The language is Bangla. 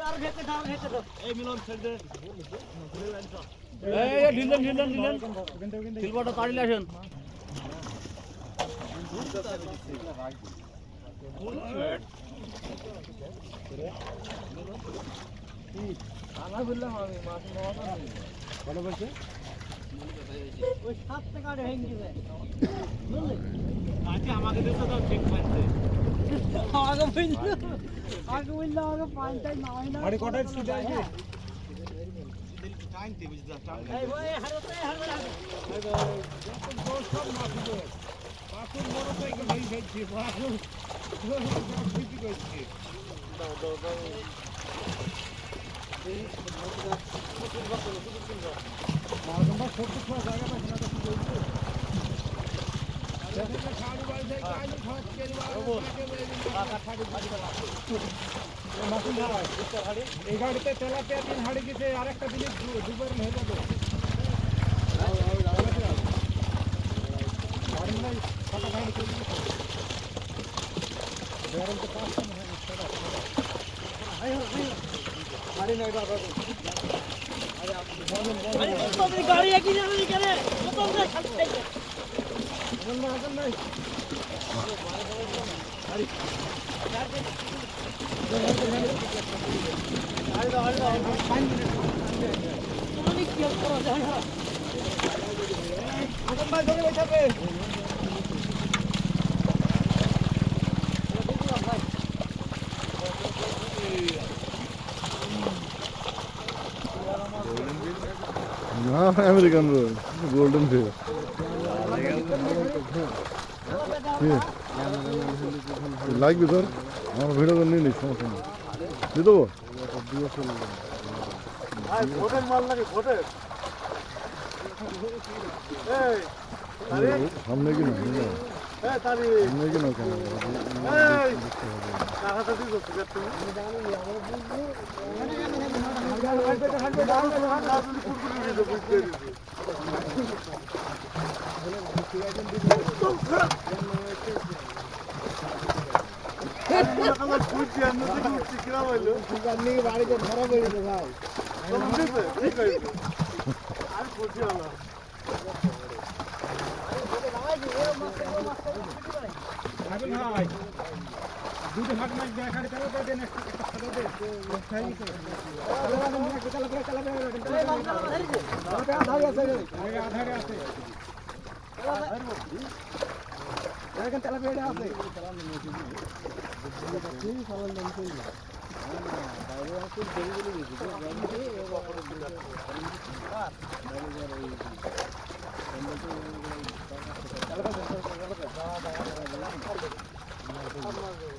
এই মিলন ছেড়ে দে ঢিলেন সিলভারটা তাড়িলে আসেন আনা বললাম আমি মাছ নেওয়া ভালো বলছে ওই 7 টাকা হয়ে গেছে আজকে আমাকে দিতে দাও ঠিক পাইছে আগে বললো আগে পাঁচটাই নামাই না আরে কটায় ছুটে আসবে টাইম দে বুঝলা এই ভাই হারতে এই ভাই সব মাছ দিবে পাকুর বড় তো একটু বেশি ফেলছি পাকুর ঠিকই কইছে দাও এই মাছ ছোট ছোট জায়গা পাইছে না তো কি কইছে এই গাড়িতে চালাতে দিন হাড়ি গেছে আর একটা দিনে দুবার হয়ে যাবে গাড়ি একই জানি কেন আমেরিকান গোল্ডেন ফিশ লাগবে তোর আমার ভিডিও নিয়ে নিস সমস্যা নেই দিয়ে দেবো সামনে কিনা সামনে কিনা কেন বাড়িতে ধরা পড়েছে ভাই আর খুশি হলো ভাই দুটো ভাগ মাছ দেখাড়ি চালাতে দেন একটা দে আধারে আছে দেখেন তেলাপিয়া আছে বাইরে